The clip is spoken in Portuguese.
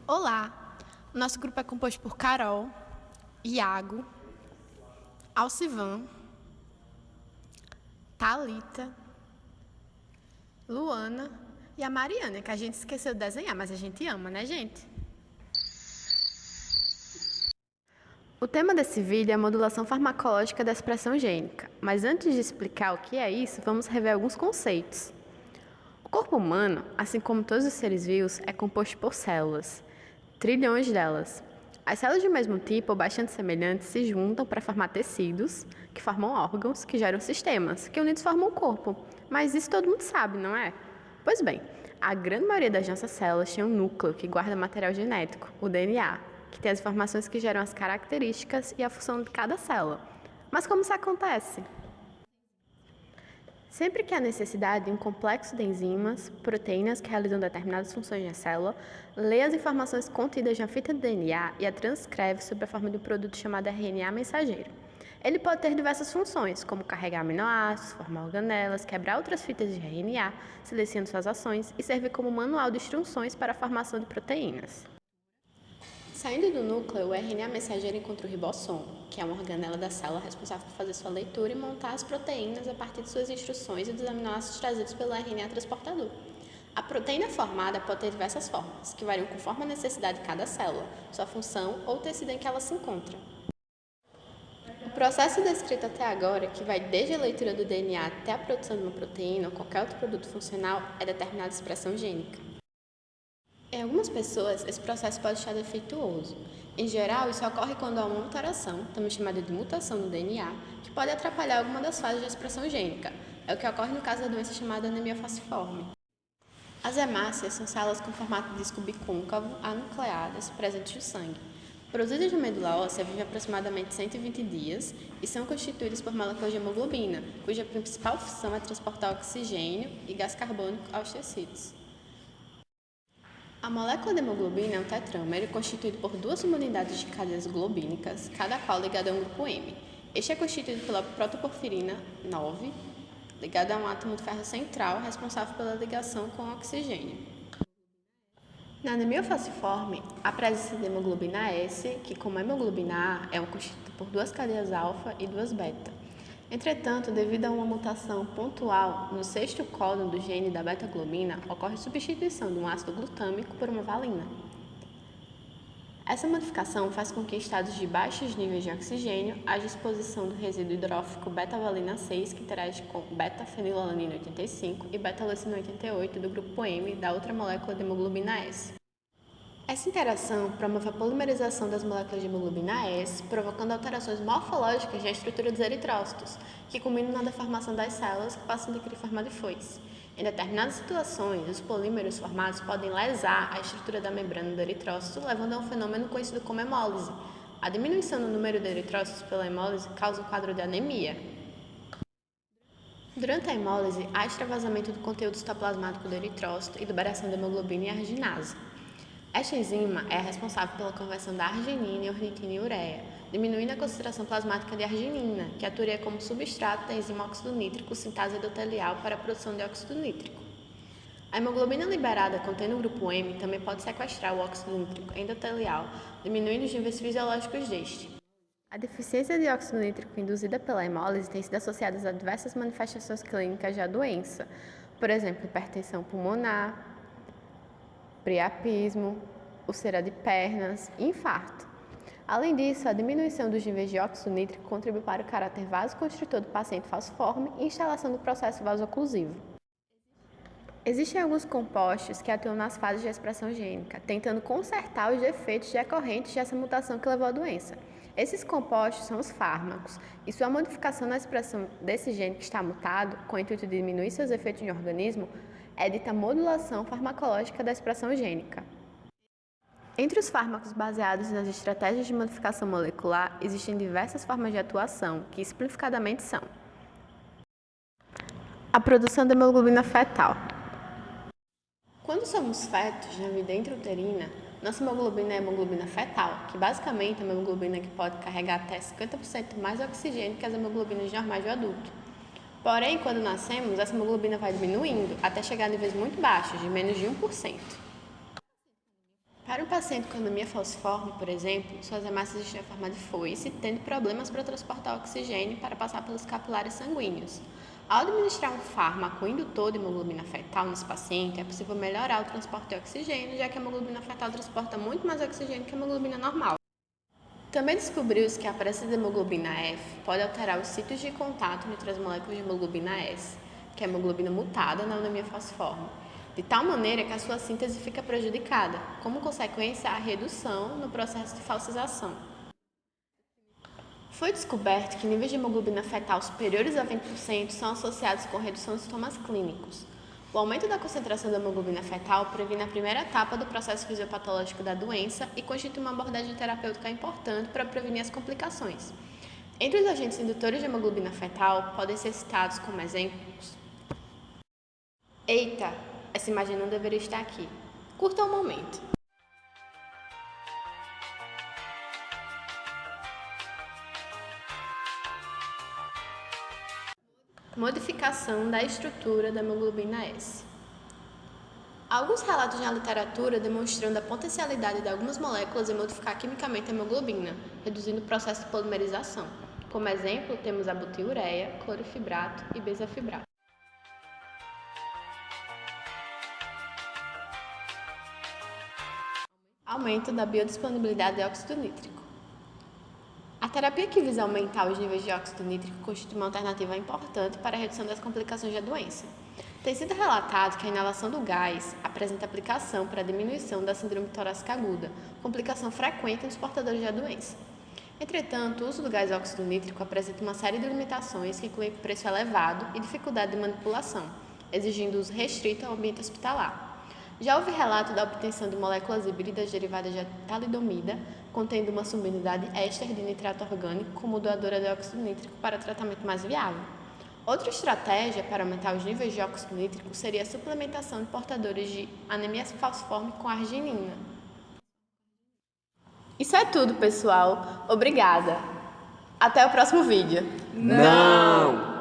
Olá! O nosso grupo é composto por Carol, Iago, Alcivan, Thalita, Luana e a Mariana, que a gente esqueceu de desenhar, mas a gente ama, né, gente? O tema desse vídeo é a modulação farmacológica da expressão gênica, mas antes de explicar o que é isso, vamos rever alguns conceitos. O corpo humano, assim como todos os seres vivos, é composto por células, trilhões delas. As células do mesmo tipo ou bastante semelhantes se juntam para formar tecidos, que formam órgãos, que geram sistemas, que unidos formam o corpo. Mas isso todo mundo sabe, não é? Pois bem, a grande maioria das nossas células tem um núcleo que guarda material genético, o DNA, que tem as informações que geram as características e a função de cada célula. Mas como isso acontece? Sempre que há necessidade de um complexo de enzimas, proteínas que realizam determinadas funções na célula, lê as informações contidas na fita de DNA e a transcreve sob a forma de um produto chamado RNA mensageiro. Ele pode ter diversas funções, como carregar aminoácidos, formar organelas, quebrar outras fitas de RNA, silenciando suas ações e servir como manual de instruções para a formação de proteínas. Saindo do núcleo, o RNA mensageiro encontra o ribossomo, que é uma organela da célula responsável por fazer sua leitura e montar as proteínas a partir de suas instruções e dos aminoácidos trazidos pelo RNA transportador. A proteína formada pode ter diversas formas, que variam conforme a necessidade de cada célula, sua função ou o tecido em que ela se encontra. O processo descrito até agora, que vai desde a leitura do DNA até a produção de uma proteína ou qualquer outro produto funcional, é determinada expressão gênica. Em algumas pessoas, esse processo pode estar defeituoso. Em geral, isso ocorre quando há uma alteração, também chamada de mutação no DNA, que pode atrapalhar alguma das fases da expressão gênica. É o que ocorre no caso da doença chamada anemia falciforme. As hemácias são células com formato de disco bicôncavo, anucleadas, presentes no sangue. Produzidas na medula óssea, vivem aproximadamente 120 dias e são constituídas por moléculas de hemoglobina, cuja principal função é transportar oxigênio e gás carbônico aos tecidos. A molécula de hemoglobina é um tetrâmero constituído por duas subunidades de cadeias globínicas, cada qual ligada a um grupo M. Este é constituído pela protoporfirina 9, ligada a um átomo de ferro central, responsável pela ligação com o oxigênio. Na anemia falciforme, a presença de hemoglobina S, que como a hemoglobina A, é constituída por duas cadeias alfa e duas beta. Entretanto, devido a uma mutação pontual no sexto códon do gene da beta-globina, ocorre substituição de um ácido glutâmico por uma valina. Essa modificação faz com que em estados de baixos níveis de oxigênio, haja exposição do resíduo hidrófico beta-valina 6, que interage com beta-fenilalanina 85 e beta-leucina 88 do grupo M da outra molécula de hemoglobina S. Essa interação promove a polimerização das moléculas de hemoglobina S, provocando alterações morfológicas na estrutura dos eritrócitos, que culminam na deformação das células que passam a adquirir forma de foice. Em determinadas situações, os polímeros formados podem lesar a estrutura da membrana do eritrócito, levando a um fenômeno conhecido como hemólise. A diminuição no número de eritrócitos pela hemólise causa um quadro de anemia. Durante a hemólise, há extravasamento do conteúdo citoplasmático do eritrócito e liberação de hemoglobina e arginase. Esta enzima é a responsável pela conversão da arginina em ornitina e ureia, diminuindo a concentração plasmática de arginina, que atuaria como substrato da enzima óxido nítrico sintase endotelial para a produção de óxido nítrico. A hemoglobina liberada contendo o grupo M também pode sequestrar o óxido nítrico endotelial, diminuindo os níveis fisiológicos deste. A deficiência de óxido nítrico induzida pela hemólise tem sido associada a diversas manifestações clínicas da doença, por exemplo, hipertensão pulmonar, priapismo, úlcera de pernas e infarto. Além disso, a diminuição dos níveis de óxido nítrico contribui para o caráter vasoconstritor do paciente falciforme e instalação do processo vasoclusivo. Existem alguns compostos que atuam nas fases de expressão gênica, tentando consertar os defeitos decorrentes dessa mutação que levou à doença. Esses compostos são os fármacos, e sua modificação na expressão desse gene que está mutado, com o intuito de diminuir seus efeitos no organismo, é dita modulação farmacológica da expressão gênica. Entre os fármacos baseados nas estratégias de modificação molecular, existem diversas formas de atuação, que simplificadamente são: a produção de hemoglobina fetal. Quando somos fetos na vida intrauterina, nossa hemoglobina é a hemoglobina fetal, que basicamente é uma hemoglobina que pode carregar até 50% mais oxigênio que as hemoglobinas normais do adulto. Porém, quando nascemos, essa hemoglobina vai diminuindo até chegar a níveis muito baixos, de menos de 1%. Para um paciente com anemia falciforme, por exemplo, suas hemácias estão em forma de foice, tendo problemas para transportar oxigênio para passar pelos capilares sanguíneos. Ao administrar um fármaco indutor de hemoglobina fetal nesse paciente, é possível melhorar o transporte de oxigênio, já que a hemoglobina fetal transporta muito mais oxigênio que a hemoglobina normal. Também descobriu-se que a presença de hemoglobina F pode alterar os sítios de contato entre as moléculas de hemoglobina S, que é a hemoglobina mutada na anemia falciforme, de tal maneira que a sua síntese fica prejudicada, como consequência a redução no processo de falcização. Foi descoberto que níveis de hemoglobina fetal superiores a 20% são associados com redução de sintomas clínicos. O aumento da concentração da hemoglobina fetal previne a primeira etapa do processo fisiopatológico da doença e constitui uma abordagem terapêutica importante para prevenir as complicações. Entre os agentes indutores de hemoglobina fetal, podem ser citados como exemplos: Eita, essa imagem não deveria estar aqui. Curta um momento. Modificação da estrutura da hemoglobina S. Alguns relatos na literatura demonstrando a potencialidade de algumas moléculas em modificar quimicamente a hemoglobina, reduzindo o processo de polimerização. Como exemplo, temos a butiureia, clorifibrato e bezafibrato. Aumento da biodisponibilidade de óxido nítrico. A terapia que visa aumentar os níveis de óxido nítrico constitui uma alternativa importante para a redução das complicações da doença. Tem sido relatado que a inalação do gás apresenta aplicação para a diminuição da síndrome torácica aguda, complicação frequente nos portadores da doença. Entretanto, o uso do gás óxido nítrico apresenta uma série de limitações que incluem preço elevado e dificuldade de manipulação, exigindo uso restrito ao ambiente hospitalar. Já houve relato da obtenção de moléculas híbridas derivadas de talidomida, contendo uma subunidade éster de nitrato orgânico como doadora de óxido nítrico para tratamento mais viável. Outra estratégia para aumentar os níveis de óxido nítrico seria a suplementação de portadores de anemia falciforme com arginina. Isso é tudo, pessoal. Obrigada. Até o próximo vídeo. Não!